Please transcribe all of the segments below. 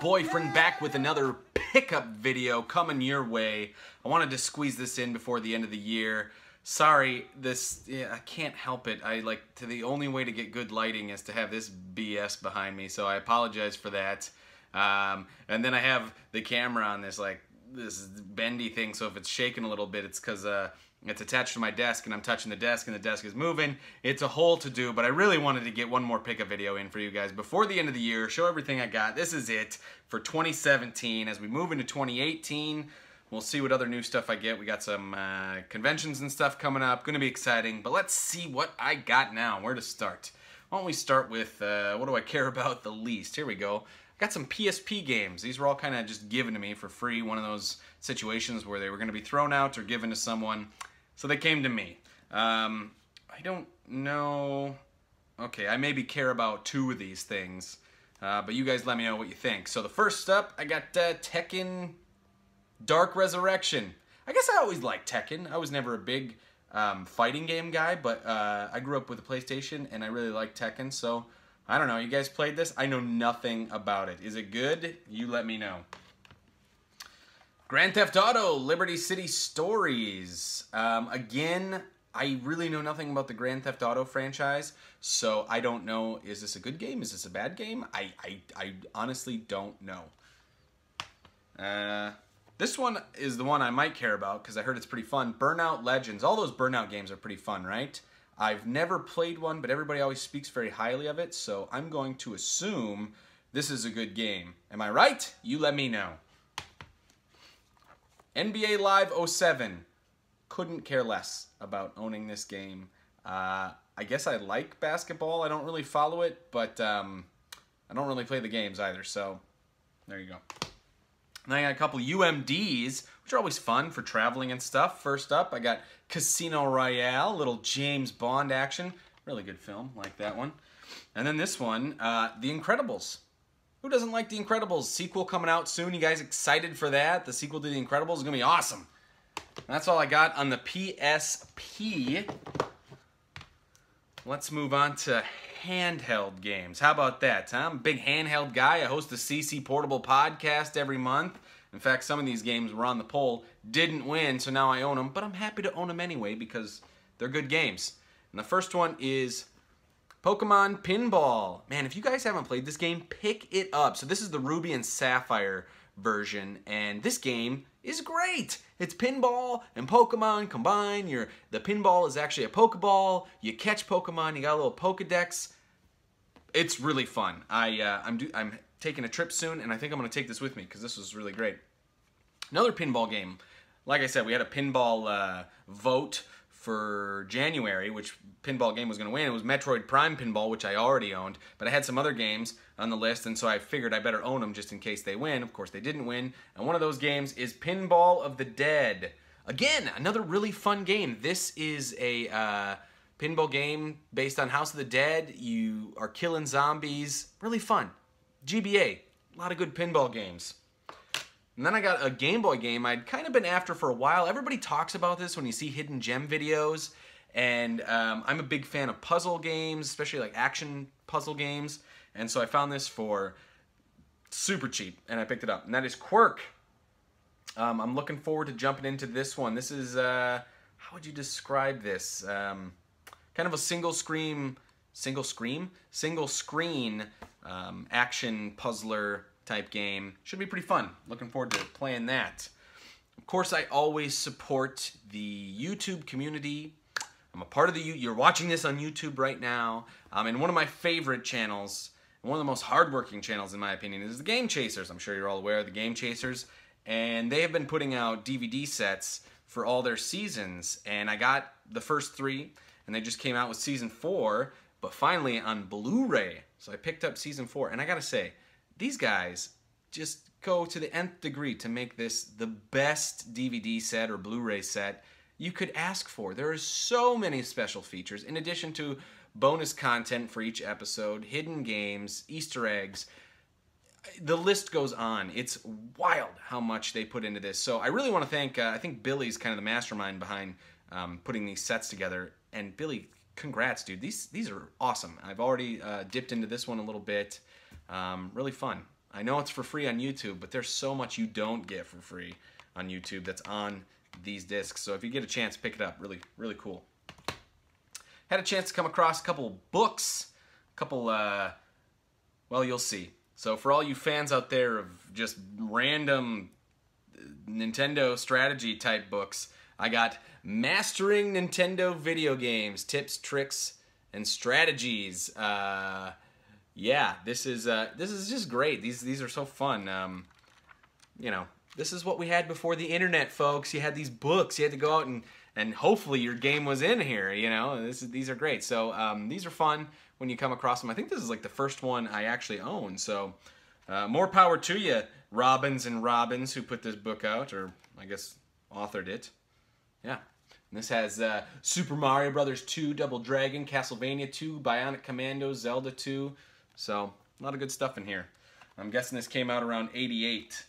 boyfriend back with another pickup video coming your way. I wanted to squeeze this in before the end of the year. Sorry, I can't help it. The only way to get good lighting is to have this BS behind me, so I apologize for that. And then I have the camera on this bendy thing, so if it's shaking a little bit, it's because it's attached to my desk and I'm touching the desk and the desk is moving. It's a whole to-do, but I really wanted to get one more pickup video in for you guys before the end of the year, show everything I got. This is it for 2017. As we move into 2018, we'll see what other new stuff I get. We got some conventions and stuff coming up. Gonna be exciting, but let's see what I got now. Where to start? Why don't we start with, what do I care about the least? Here we go. I got some PSP games. These were all kind of just given to me for free. One of those situations where they were gonna be thrown out or given to someone. So they came to me. I don't know. Okay, I maybe care about two of these things, but you guys let me know what you think. So the first up, I got Tekken Dark Resurrection. I guess I always liked Tekken. I was never a big fighting game guy, but I grew up with a PlayStation and I really liked Tekken, so I don't know. You guys played this? I know nothing about it. Is it good? You let me know. Grand Theft Auto, Liberty City Stories. Again, I really know nothing about the Grand Theft Auto franchise, so I don't know, is this a good game? Is this a bad game? I honestly don't know. This one is the one I might care about because I heard it's pretty fun. Burnout Legends. All those Burnout games are pretty fun, right? I've never played one, but everybody always speaks very highly of it, so I'm going to assume this is a good game. Am I right? You let me know. NBA Live 07. Couldn't care less about owning this game. I guess I like basketball. I don't really follow it, but I don't really play the games either, so there you go. And then I got a couple UMDs, which are always fun for traveling and stuff. First up, I got Casino Royale, little James Bond action. Really good film, like that one. And then this one, The Incredibles. Who doesn't like The Incredibles? Sequel coming out soon. You guys excited for that? The sequel to The Incredibles is going to be awesome. And that's all I got on the PSP. Let's move on to handheld games. How about that? I'm a big handheld guy. I host the CC Portable podcast every month. In fact, some of these games were on the poll. Didn't win, so now I own them. But I'm happy to own them anyway because they're good games. And the first one is Pokemon Pinball. Man, if you guys haven't played this game, pick it up. So this is the Ruby and Sapphire version, and this game is great. It's pinball and Pokemon combined. The pinball is actually a Pokeball. You catch Pokemon. You got a little Pokedex. It's really fun. I'm taking a trip soon, and I think I'm going to take this with me because this was really great. Another pinball game. Like I said, we had a pinball vote for January, which pinball game was going to win. It was Metroid Prime Pinball, which I already owned, but I had some other games on the list, and so I figured I better own them just in case they win. Of course, they didn't win, and one of those games is Pinball of the Dead. Again, another really fun game. This is a pinball game based on House of the Dead. You are killing zombies. Really fun. GBA. A lot of good pinball games. And then I got a Game Boy game I'd kind of been after for a while. Everybody talks about this when you see hidden gem videos. And I'm a big fan of puzzle games, especially like action puzzle games. And so I found this for super cheap, and I picked it up. And that is Quirk. I'm looking forward to jumping into this one. This is, how would you describe this? Kind of a single screen action puzzler type game. Should be pretty fun. Looking forward to playing that. Of course, I always support the YouTube community. I'm a part of the you're watching this on YouTube right now. And one of my favorite channels, and one of the most hardworking channels in my opinion, is the Game Chasers. I'm sure you're all aware of the Game Chasers. And they have been putting out DVD sets for all their seasons. And I got the first 3, and they just came out with season 4, but finally on Blu-ray. So I picked up season 4, and I gotta say, these guys just go to the nth degree to make this the best DVD set or Blu-ray set you could ask for. There are so many special features, in addition to bonus content for each episode, hidden games, Easter eggs. The list goes on. It's wild how much they put into this. So I really want to thank, I think Billy's kind of the mastermind behind putting these sets together. And Billy, congrats, dude. These are awesome. I've already dipped into this one a little bit. Really fun. I know it's for free on YouTube, but there's so much you don't get for free on YouTube that's on these discs. So if you get a chance, pick it up. Really, really cool. Had a chance to come across a couple books, a couple, well, you'll see. So for all you fans out there of just random Nintendo strategy type books, I got Mastering Nintendo Video Games, Tips, Tricks, and Strategies. Yeah, this is just great. These are so fun. You know, this is what we had before the internet, folks. You had these books. You had to go out and hopefully your game was in here. You know, these are great. So these are fun when you come across them. I think this is like the first one I actually own. So more power to you, Robbins and Robbins, who put this book out, or I guess authored it. Yeah. And this has Super Mario Brothers 2, Double Dragon, Castlevania 2, Bionic Commando, Zelda 2. So a lot of good stuff in here. I'm guessing this came out around '88.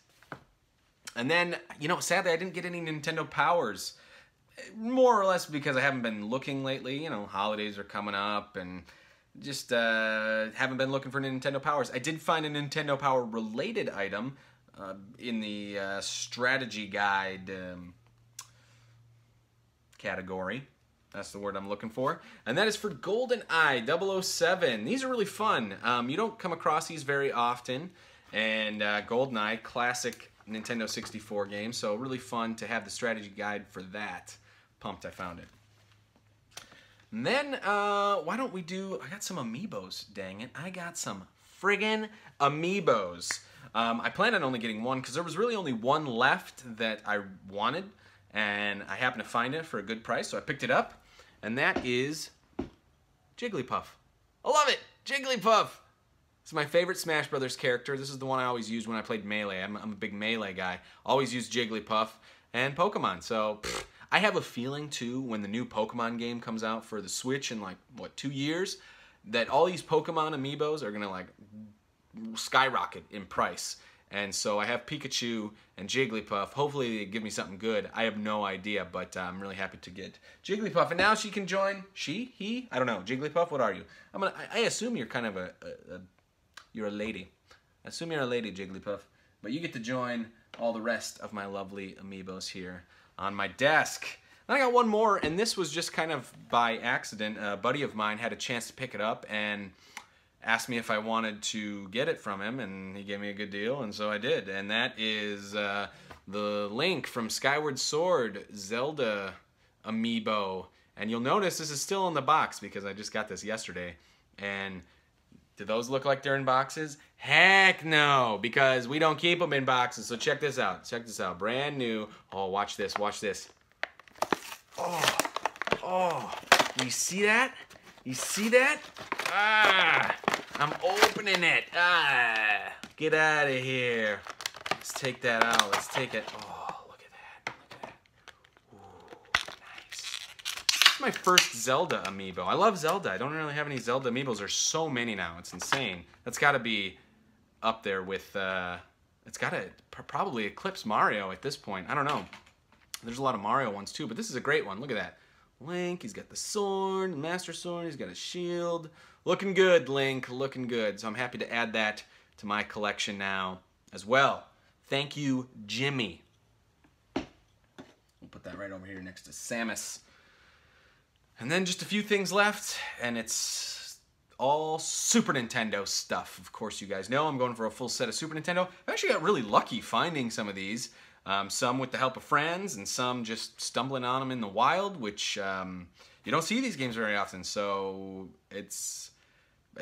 And then, you know, sadly I didn't get any Nintendo Powers. More or less because I haven't been looking lately. You know, holidays are coming up and just haven't been looking for Nintendo Powers. I did find a Nintendo Power related item in the strategy guide category. That's the word I'm looking for. And that is for GoldenEye 007. These are really fun. You don't come across these very often. And GoldenEye, classic Nintendo 64 game. So really fun to have the strategy guide for that. Pumped I found it. And then, why don't we do... I got some Amiibos, dang it. I got some friggin' Amiibos. I planned on only getting one because there was really only one left that I wanted. And I happened to find it for a good price, so I picked it up. And that is Jigglypuff. I love it! Jigglypuff! It's my favorite Smash Brothers character. This is the one I always used when I played Melee. I'm a big Melee guy. Always used Jigglypuff and Pokemon. So, I have a feeling, too, when the new Pokemon game comes out for the Switch in, like, what, 2 years, that all these Pokemon Amiibos are going to, like, skyrocket in price. And so I have Pikachu and Jigglypuff. Hopefully they give me something good. I have no idea, but I'm really happy to get Jigglypuff. And now she can join, he? I don't know. Jigglypuff, what are you? I assume you're kind of you're a lady. I assume you're a lady, Jigglypuff. But you get to join all the rest of my lovely Amiibos here on my desk. Then I got one more, and this was just kind of by accident. A buddy of mine had a chance to pick it up and asked me if I wanted to get it from him, and he gave me a good deal, and so I did. And that is the Link from Skyward Sword Zelda Amiibo. And you'll notice this is still in the box because I just got this yesterday. And do those look like they're in boxes? Heck no, because we don't keep them in boxes. So check this out. Check this out. Brand new. Oh, watch this. Watch this. Oh, you see that? You see that? Ah, I'm opening it. Ah, get out of here. Let's take that out. Let's take it. Oh, look at that. Look at that. Ooh, nice. This is my first Zelda Amiibo. I love Zelda. I don't really have any Zelda Amiibos. There's so many now. It's insane. That's got to be up there with, it's got to probably eclipse Mario at this point. I don't know. There's a lot of Mario ones too, but this is a great one. Look at that. Link, he's got the sword, the Master Sword, he's got a shield. Looking good, Link, looking good. So I'm happy to add that to my collection now as well. Thank you, Jimmy. We'll put that right over here next to Samus. And then just a few things left, and it's all Super Nintendo stuff. Of course, you guys know I'm going for a full set of Super Nintendo. I actually got really lucky finding some of these. Some with the help of friends, and some just stumbling on them in the wild, which you don't see these games very often, so it's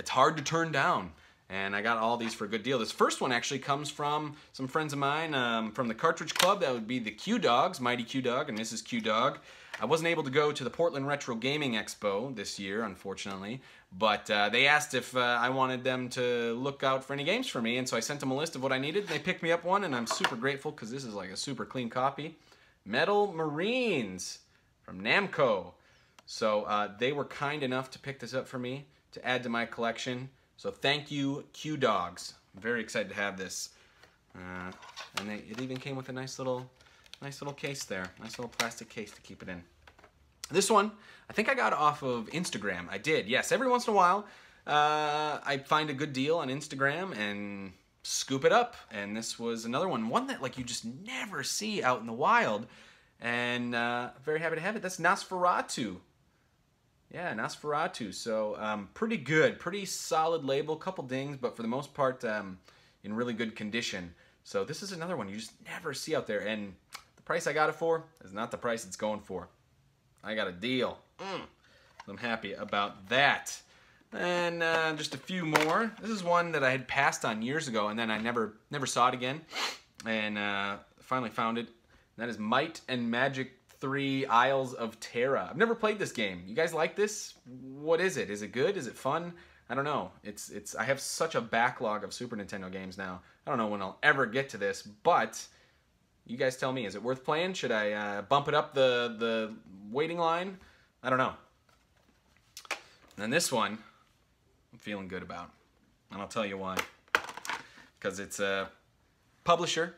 hard to turn down. And I got all these for a good deal. This first one actually comes from some friends of mine from the Cartridge Club. That would be the Q-Dogs, Mighty Q-Dog and Mrs. Q-Dog. I wasn't able to go to the Portland Retro Gaming Expo this year, unfortunately, but they asked if I wanted them to look out for any games for me, and so I sent them a list of what I needed, and they picked me up one, and I'm super grateful because this is like a super clean copy. Metal Marines from Namco. So they were kind enough to pick this up for me to add to my collection. So thank you, Q-Dogs. I'm very excited to have this. And it even came with a nice little case there. Nice little plastic case to keep it in. This one, I think I got off of Instagram. I did, yes. Every once in a while, I find a good deal on Instagram, and scoop it up. And this was another one that like you just never see out in the wild. And very happy to have it. That's Nosferatu. Yeah, Nosferatu. So pretty good, pretty solid label, couple dings, but for the most part in really good condition. So this is another one you just never see out there. And the price I got it for is not the price it's going for. I got a deal. I'm happy about that. And just a few more. This is one that I had passed on years ago, and then I never saw it again. And finally found it. That is Might and Magic 3 Isles of Terra. I've never played this game. You guys like this? What is it? Is it good? Is it fun? I don't know. I have such a backlog of Super Nintendo games now. I don't know when I'll ever get to this, but you guys tell me. Is it worth playing? Should I bump it up the waiting line? I don't know. And this one, I'm feeling good about. And I'll tell you why. Because it's a publisher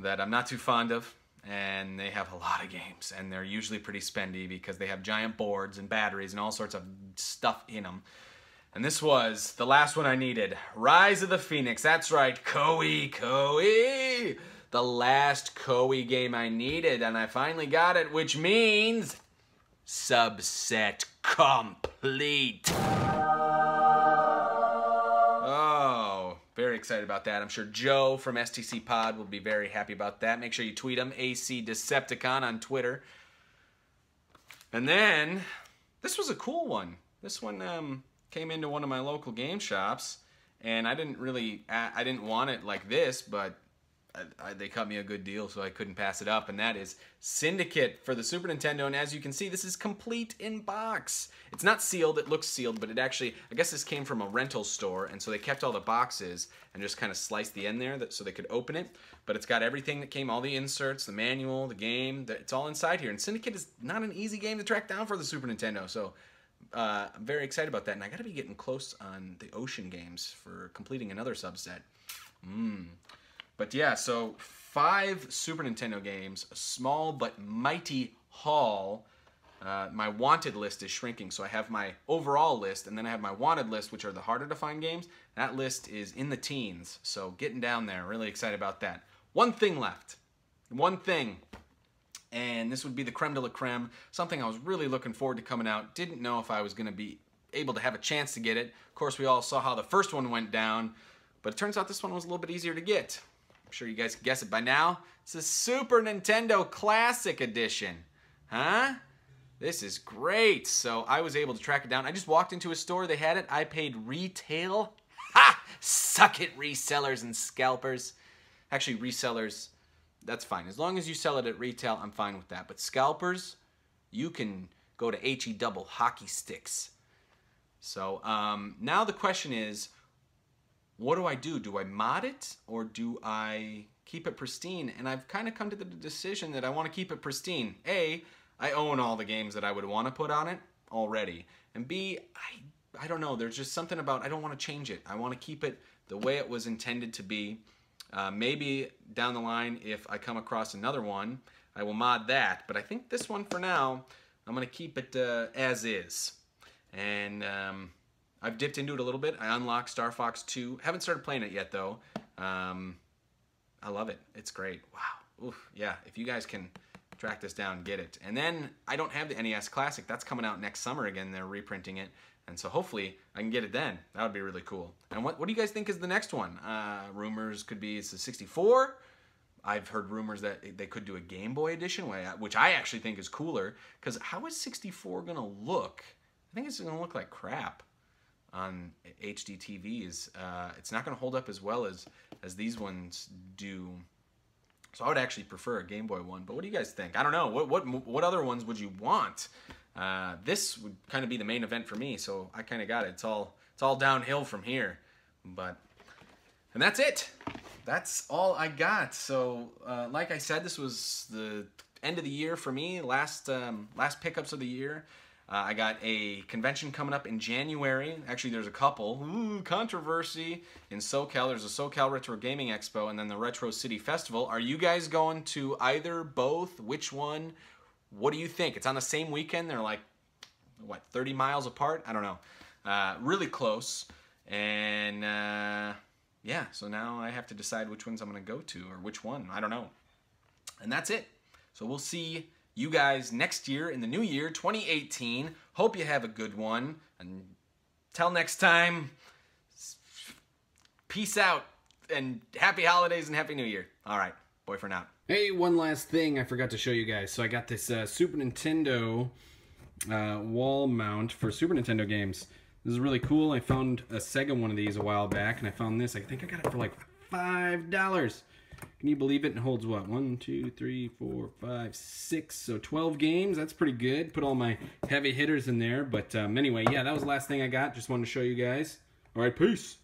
that I'm not too fond of, and they have a lot of games, and they're usually pretty spendy because they have giant boards and batteries and all sorts of stuff in them. And this was the last one I needed. Rise of the Phoenix. That's right, Koei. The last Koei game I needed, and I finally got it, which means subset complete. Oh, very excited about that. I'm sure Joe from STC Pod will be very happy about that. Make sure you tweet him, AC Decepticon on Twitter. And then, this was a cool one. This one came into one of my local game shops, and I didn't want it like this, but they cut me a good deal, so I couldn't pass it up, and that is Syndicate for the Super Nintendo. And as you can see, this is complete in box. It's not sealed. It looks sealed, but it actually, I guess this came from a rental store, and so they kept all the boxes and just kind of sliced the end there so they could open it. But it's got everything that came, all the inserts, the manual, the game, it's all inside here. And Syndicate is not an easy game to track down for the Super Nintendo, so I'm very excited about that. And I got to be getting close on the Ocean games for completing another subset. But yeah, so 5 Super Nintendo games, a small but mighty haul. My wanted list is shrinking, so I have my overall list, and then I have my wanted list, which are the harder to find games. That list is in the teens, so getting down there. Really excited about that. One thing left. One thing. And this would be the creme de la creme, something I was really looking forward to coming out. Didn't know if I was going to be able to have a chance to get it. Of course, we all saw how the first one went down, but it turns out this one was a little bit easier to get. I'm sure you guys can guess it by now. It's a Super Nintendo Classic Edition. Huh? This is great. So I was able to track it down. I just walked into a store. They had it. I paid retail. Ha! Suck it, resellers and scalpers. Actually, resellers, that's fine. As long as you sell it at retail, I'm fine with that. But scalpers, you can go to HE double hockey sticks. So now the question is, what do I do? Do I mod it or do I keep it pristine? And I've kind of come to the decision that I want to keep it pristine. A, I own all the games that I would want to put on it already. And B, I don't know. There's just something about I don't want to change it. I want to keep it the way it was intended to be. Maybe down the line, if I come across another one, I will mod that. But I think this one for now, I'm going to keep it as is. And I've dipped into it a little bit. I unlocked Star Fox 2. Haven't started playing it yet, though. I love it. It's great. Wow. Oof. Yeah, if you guys can track this down, get it. And then I don't have the NES Classic. That's coming out next summer again. They're reprinting it. And so hopefully I can get it then. That would be really cool. And what do you guys think is the next one? Rumors could be it's a 64. I've heard rumors that they could do a Game Boy edition, which I actually think is cooler. Because how is 64 going to look? I think it's going to look like crap on HD TVs. It's not going to hold up as well as these ones do. So I would actually prefer a Game Boy one. But what do you guys think? I don't know. What other ones would you want? This would kind of be the main event for me, so I kind of got it. It's all downhill from here. And that's it. That's all I got. So like I said, this was the end of the year for me. Last pickups of the year. I got a convention coming up in January. Actually, there's a couple. Ooh, controversy in SoCal. There's a SoCal Retro Gaming Expo and then the Retro City Festival. Are you guys going to either, both? Which one? What do you think? It's on the same weekend. They're like, what, 30 miles apart? I don't know. Really close. And yeah, so now I have to decide which ones I'm going to go to, or which one. I don't know. And that's it. So we'll see you guys next year in the new year, 2018. Hope you have a good one. Until next time, peace out, and happy holidays and happy new year. All right, boy for now. Hey, one last thing I forgot to show you guys. So I got this Super Nintendo wall mount for Super Nintendo games. This is really cool. I found a Sega one of these a while back, and I found this. I think I got it for like $5. Can you believe it? And it holds what? 1, 2, 3, 4, 5, 6. So 12 games. That's pretty good. Put all my heavy hitters in there. But anyway, yeah, that was the last thing I got. Just wanted to show you guys. All right, peace.